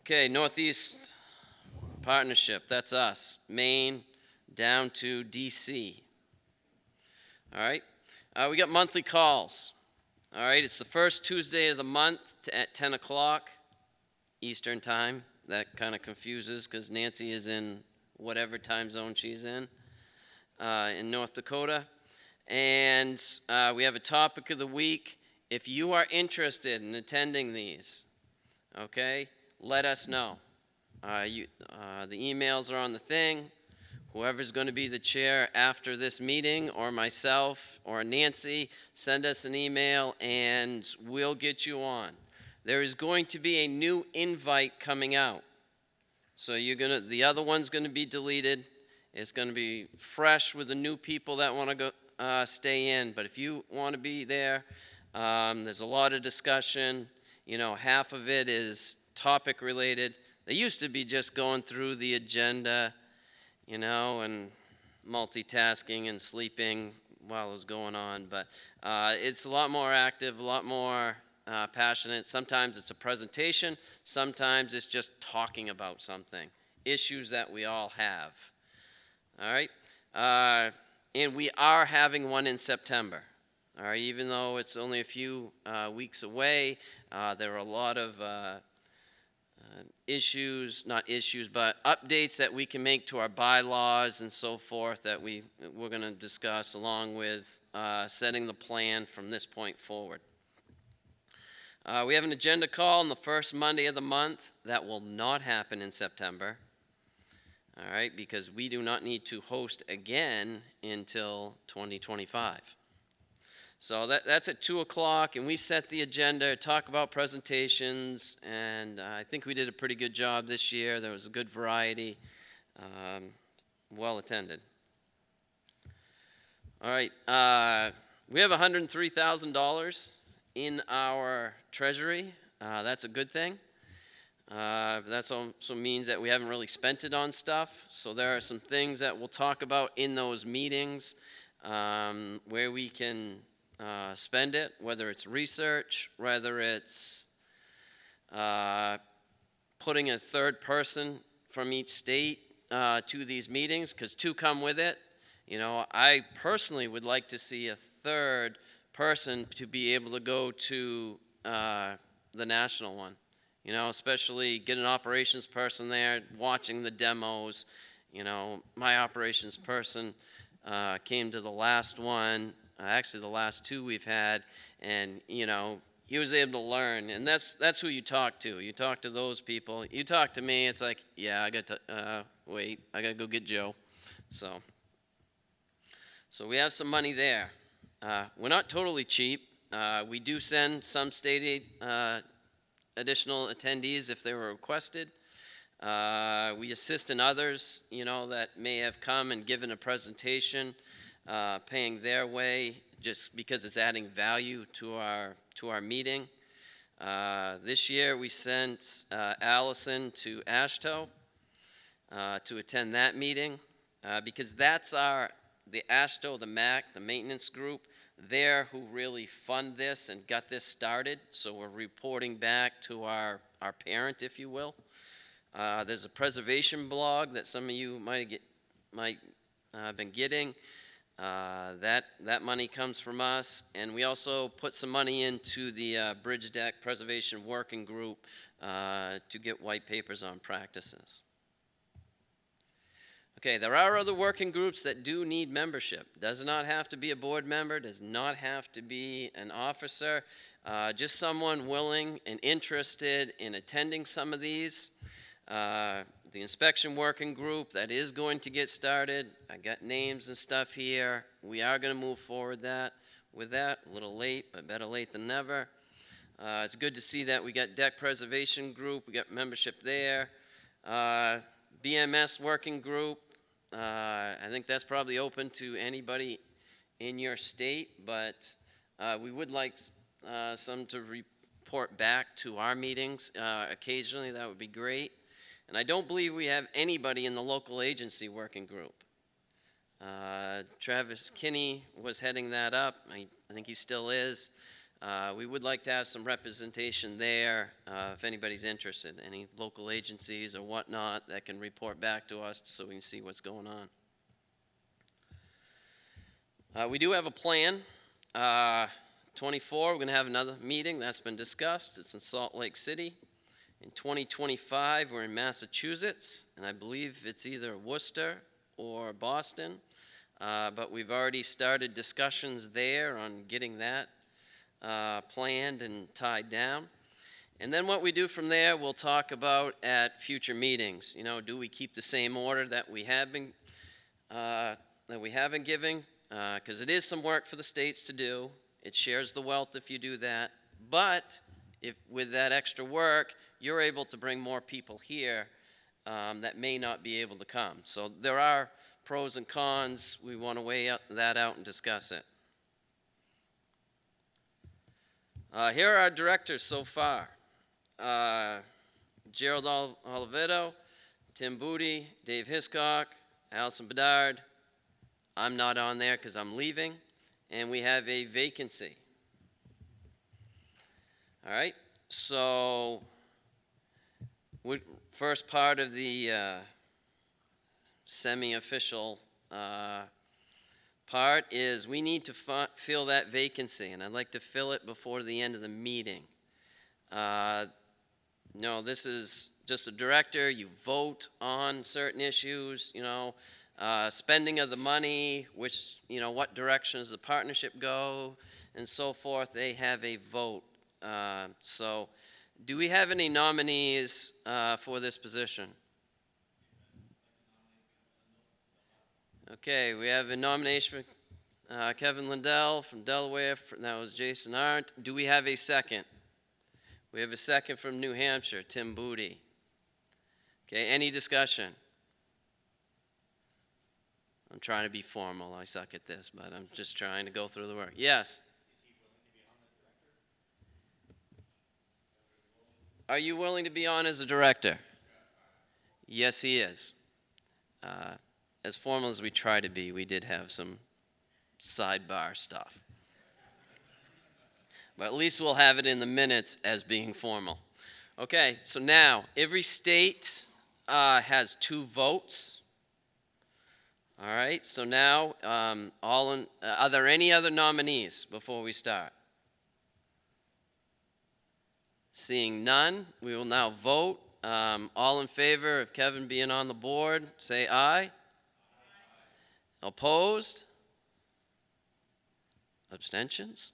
Okay, Northeast Partnership, that's us. Maine down to DC. All right, we got monthly calls. All right, it's the first Tuesday of the month at 10 o'clock Eastern time. That kind of confuses because Nancy is in whatever time zone she's in North Dakota. And we have a topic of the week. If you are interested in attending these, okay, let us know. The emails are on the thing. Whoever's going to be the chair after this meeting, or myself, or Nancy, send us an email and we'll get you on. There is going to be a new invite coming out. So the other one's going to be deleted. It's going to be fresh with the new people that want to go stay in. But if you want to be there, there's a lot of discussion. You know, half of it is topic related. They used to be just going through the agenda, you know, and multitasking and sleeping while it was going on. But it's a lot more active, a lot more passionate. Sometimes it's a presentation. Sometimes it's just talking about something, issues that we all have. All right? And we are having one in September. All right, even though it's only a few weeks away, there are a lot of but updates that we can make to our bylaws and so forth that we're going to discuss, along with setting the plan from this point forward. We have an agenda call on the first Monday of the month. That will not happen in September, all right, because we do not need to host again until 2025. So that's at 2 o'clock, and we set the agenda, talk about presentations, and I think we did a pretty good job this year. There was a good variety, well attended. All right, we have $103,000 in our treasury. That's a good thing. That also means that we haven't really spent it on stuff. So there are some things that we'll talk about in those meetings where we can spend it, whether it's research, whether it's putting a third person from each state to these meetings, because two come with it. You know, I personally would like to see a third person to be able to go to the national one. You know, especially get an operations person there watching the demos. You know, my operations person came to the last one. Actually, the last two we've had, and you know, he was able to learn, and that's who you talk to. You talk to those people. You talk to me, it's like, yeah, I got to wait. I got to go get Joe. So we have some money there. We're not totally cheap. We do send some state additional attendees if they were requested. We assist in others, you know, that may have come and given a presentation. Paying their way just because it's adding value to our meeting. This year we sent Allison to Ashto to attend that meeting because that's the Ashto, the MAC, the maintenance group. They're who really fund this and got this started. So we're reporting back to our parent, if you will. There's a preservation blog that some of you might have been getting. That money comes from us, and we also put some money into the Bridge Deck Preservation Working Group to get white papers on practices. Okay, there are other working groups that do need membership. Does not have to be a board member, does not have to be an officer, just someone willing and interested in attending some of these. The inspection working group, that is going to get started. I got names and stuff here. We are going to move forward with that. A little late, but better late than never. It's good to see that we got deck preservation group. We got membership there. BMS working group. I think that's probably open to anybody in your state, but we would like some to report back to our meetings occasionally. That would be great. And I don't believe we have anybody in the local agency working group. Travis Kinney was heading that up. I think he still is. We would like to have some representation there if anybody's interested, any local agencies or whatnot that can report back to us so we can see what's going on. We do have a plan. 24, we're going to have another meeting that's been discussed. It's in Salt Lake City. In 2025, we're in Massachusetts, and I believe it's either Worcester or Boston. But we've already started discussions there on getting that planned and tied down. And then what we do from there, we'll talk about at future meetings. You know, do we keep the same order that we have been giving? Because it is some work for the states to do. It shares the wealth if you do that. But if with that extra work, you're able to bring more people here that may not be able to come. So there are pros and cons. We want to weigh that out and discuss it. Here are our directors so far. Gerald Oliveto, Tim Booty, Dave Hiscock, Allison Bedard. I'm not on there because I'm leaving, and we have a vacancy. All right, so first part of the semi-official part is we need to fill that vacancy, and I'd like to fill it before the end of the meeting. No, this is just a director. You vote on certain issues, you know, spending of the money, which, you know, what direction does the partnership go, and so forth. They have a vote. So do we have any nominees for this position? Okay, we have a nomination for Kevin Lindell from Delaware. That was Jason Arndt. Do we have a second? We have a second from New Hampshire, Tim Booty. Okay, any discussion? I'm trying to be formal. I suck at this, but I'm just trying to go through the work. Yes? Are you willing to be on as a director? Yes, he is. As formal as we try to be, we did have some sidebar stuff. But at least we'll have it in the minutes as being formal. Okay, so now, every state has 2 votes. All right, so now, are there any other nominees before we start? Seeing none, we will now vote. All in favor of Kevin being on the board, say aye. Opposed? Abstentions?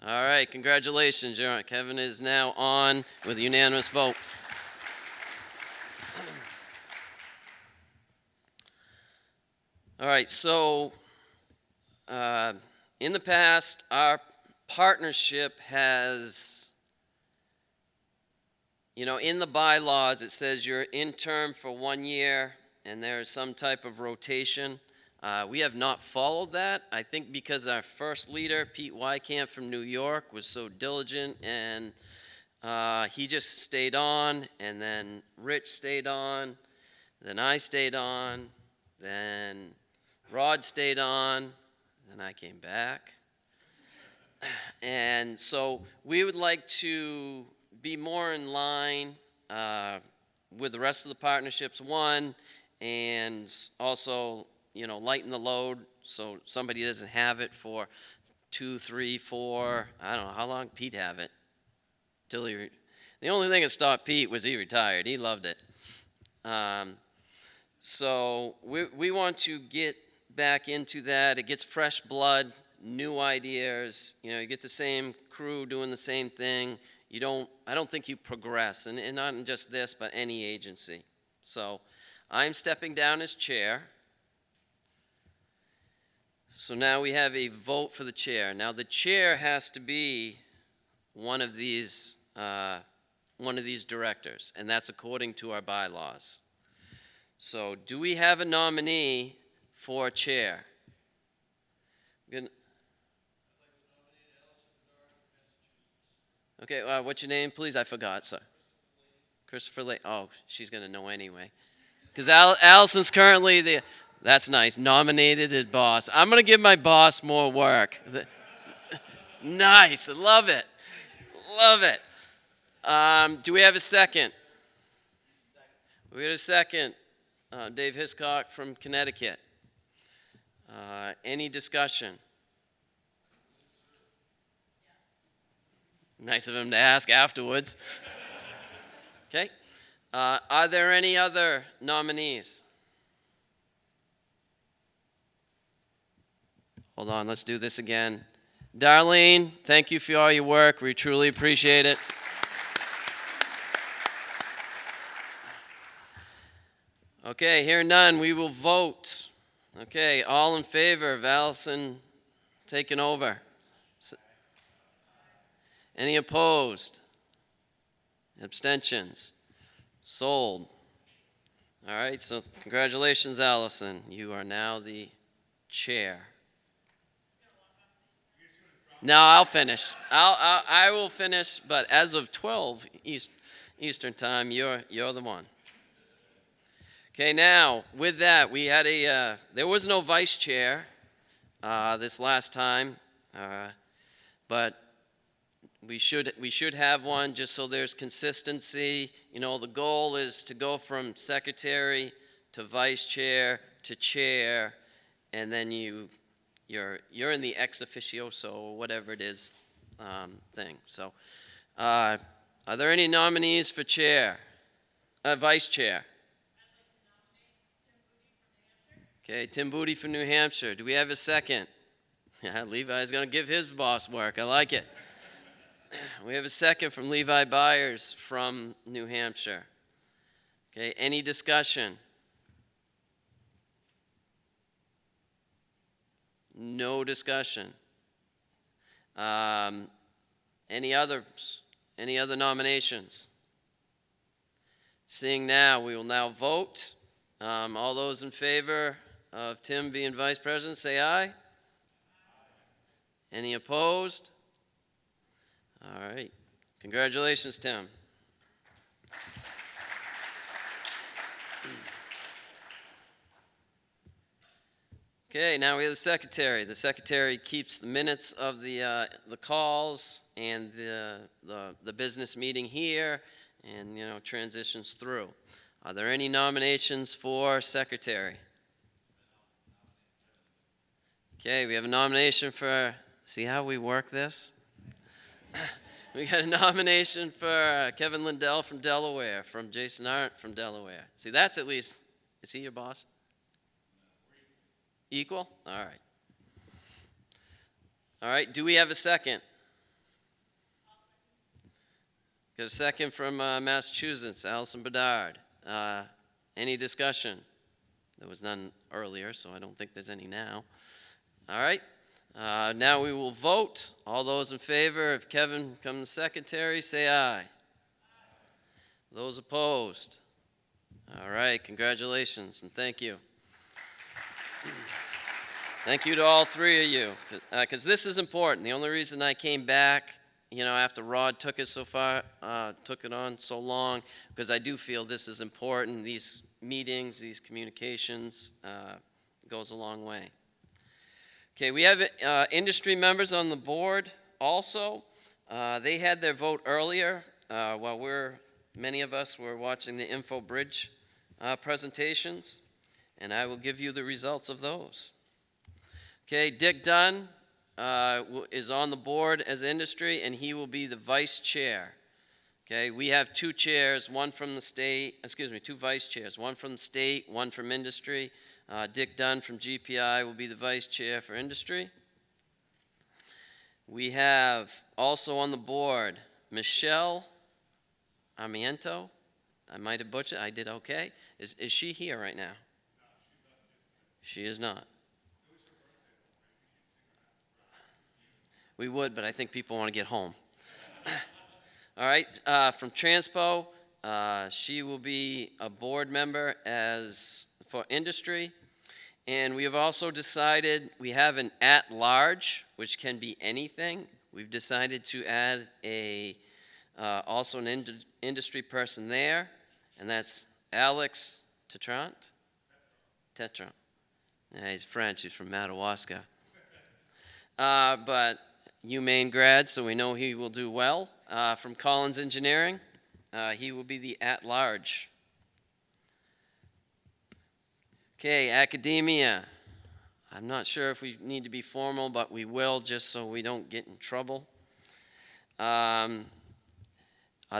All right, congratulations, Kevin is now on with a unanimous vote. All right, so in the past, our partnership has, you know, in the bylaws, it says you're in term for 1 year and there's some type of rotation. We have not followed that, I think because our first leader, Pete Wykamp from New York, was so diligent, and he just stayed on, and then Rich stayed on, then I stayed on, then Rod stayed on, then I came back. And so we would like to be more in line with the rest of the partnerships, one, and also, you know, lighten the load so somebody doesn't have it for 2, 3, 4. I don't know how long Pete have it. The only thing that stopped Pete was he retired. He loved it. So we want to get back into that. It gets fresh blood, new ideas. You know, you get the same crew doing the same thing. I don't think you progress, and not in just this, but any agency. So I'm stepping down as chair. So now we have a vote for the chair. Now the chair has to be one of these directors, and that's according to our bylaws. So do we have a nominee for chair? Okay, what's your name, please? I forgot, sir. Christopher Lane. Oh, she's going to know anyway. Because Allison's currently that's nice, nominated as boss. I'm going to give my boss more work. Nice. I love it. Love it. Do we have a second? We got a second. Dave Hiscock from Connecticut. Any discussion? Nice of him to ask afterwards. Okay. Are there any other nominees? Hold on, let's do this again. Darlene, thank you for all your work. We truly appreciate it. Okay, hearing none, we will vote. Okay, all in favor of Allison taking over? Any opposed? Abstentions? Sold. All right, so congratulations, Allison. You are now the chair. No, I'll finish. I will finish, but as of 12 Eastern time, you're the one. Okay, now with that, we had there was no vice chair this last time, but we should have one just so there's consistency. You know, the goal is to go from secretary to vice chair to chair, and then you're in the ex officioso or whatever it is thing. So, are there any nominees for chair, vice chair? Okay, Tim Booty from New Hampshire. Do we have a second? Yeah, Levi's going to give his boss work. I like it. We have a second from Levi Byers from New Hampshire. Okay, any discussion? No discussion. Any others? Any other nominations? Seeing now, we will now vote. All those in favor of Tim being vice president, say aye. Any opposed? All right. Congratulations, Tim. Okay, now we have the secretary. The secretary keeps the minutes of the calls and the business meeting here, and transitions through. Are there any nominations for secretary? Okay, we have a nomination for. See how we work this? We got a nomination for Kevin Lindell from Delaware, from Jason Arndt from Delaware. See, that's at least. Is he your boss? Equal? All right. All right, do we have a second? Got a second from Massachusetts, Allison Bedard. Any discussion? There was none earlier, so I don't think there's any now. All right. Now we will vote. All those in favor of Kevin becoming secretary, say aye. Those opposed? All right, congratulations and thank you. Thank you to all three of you, because this is important. The only reason I came back, after Rod took it on so long, because I do feel this is important. These meetings, these communications, goes a long way. Okay, we have industry members on the board also. They had their vote earlier while many of us were watching the InfoBridge presentations, and I will give you the results of those. Okay, Dick Dunn is on the board as industry, and he will be the vice chair. Okay, we have two chairs, one from the state, two vice chairs, one from the state, one from industry. Dick Dunn from GPI will be the vice chair for industry. We have also on the board Michelle Amiento. I might have butchered. I did okay. Is she here right now? She is not. We would, but I think people want to get home. All right, from Transpo, she will be a board member for industry. And we have also decided we have an at-large, which can be anything. We've decided to add also an industry person there, and that's Alex Tetron. Yeah, he's French. He's from Madawaska. But UMaine grad, so we know he will do well. From Collins Engineering, he will be the at-large. Okay, academia. I'm not sure if we need to be formal, but we will just so we don't get in trouble. Are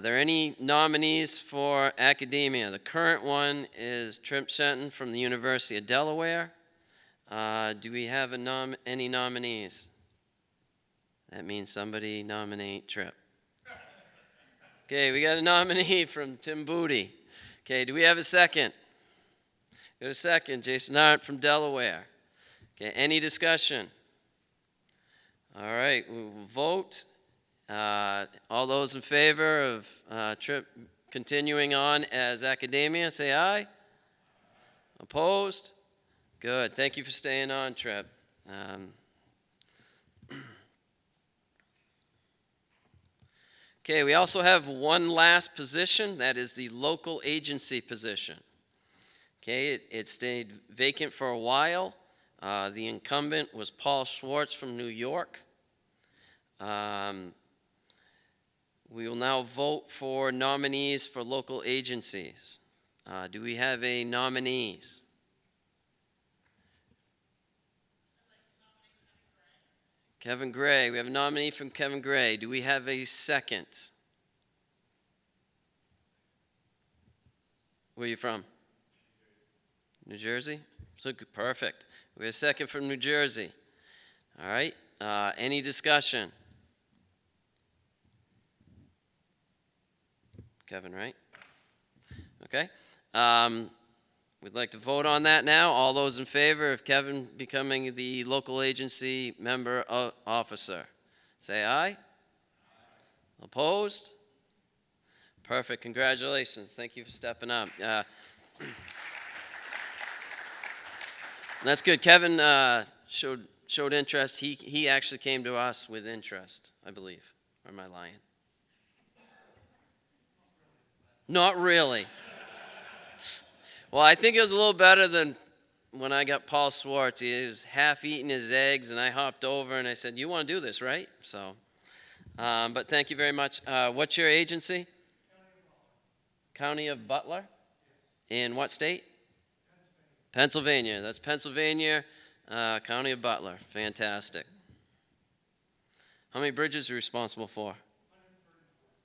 there any nominees for academia? The current one is Trip Shenton from the University of Delaware. Do we have any nominees? That means somebody nominate Trip. Okay, we got a nominee from Tim Booty. Okay, do we have a second? Got a second, Jason Arndt from Delaware. Okay, any discussion? All right, we will vote. All those in favor of Trip continuing on as academia, say aye. Opposed? Good. Thank you for staying on, Trip. Okay, we also have one last position. That is the local agency position. Okay, it stayed vacant for a while. The incumbent was Paul Schwartz from New York. We will now vote for nominees for local agencies. Do we have a nominees? Kevin Gray. We have a nominee from Kevin Gray. Do we have a second? Where are you from? New Jersey? So perfect. We have a second from New Jersey. All right. Any discussion? Kevin, right? Okay. We'd like to vote on that now. All those in favor of Kevin becoming the local agency member officer, say aye. Opposed? Perfect. Congratulations. Thank you for stepping up. That's good. Kevin showed interest. He actually came to us with interest, I believe. Or am I lying? Not really. Well, I think it was a little better than when I got Paul Schwartz. He was half eating his eggs, and I hopped over and I said, "You want to do this, right?" So, but thank you very much. What's your agency? County of Butler. In what state? Pennsylvania. That's Pennsylvania, County of Butler. Fantastic. How many bridges are you responsible for?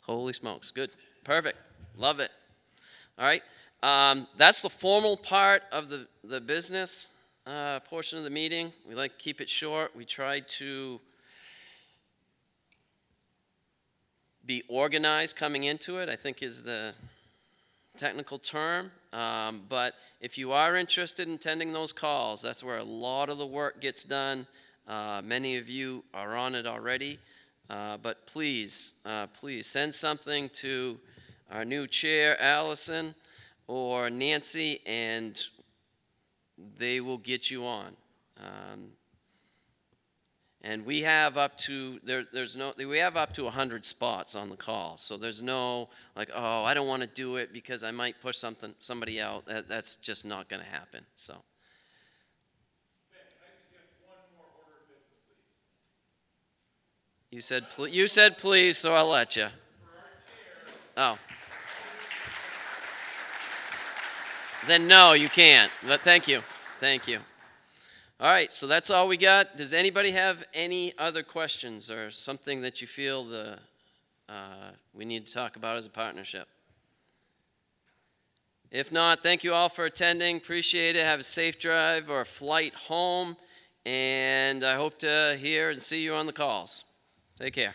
Holy smokes. Good. Perfect. Love it. All right. That's the formal part of the business portion of the meeting. We like to keep it short. We try to be organized coming into it, I think is the technical term. But if you are interested in attending those calls, that's where a lot of the work gets done. Many of you are on it already. But please send something to our new chair, Allison, or Nancy, and they will get you on. And we have up to we have up to 100 spots on the call. So there's no like, oh, I don't want to do it because I might push somebody out. That's just not going to happen. So. Ben, can I suggest one more order of business, please? You said please, so I'll let you. For our chair. Oh. Then no, you can't. But thank you. Thank you. All right, so that's all we got. Does anybody have any other questions or something that you feel we need to talk about as a partnership? If not, thank you all for attending. Appreciate it. Have a safe drive or a flight home. And I hope to hear and see you on the calls. Take care.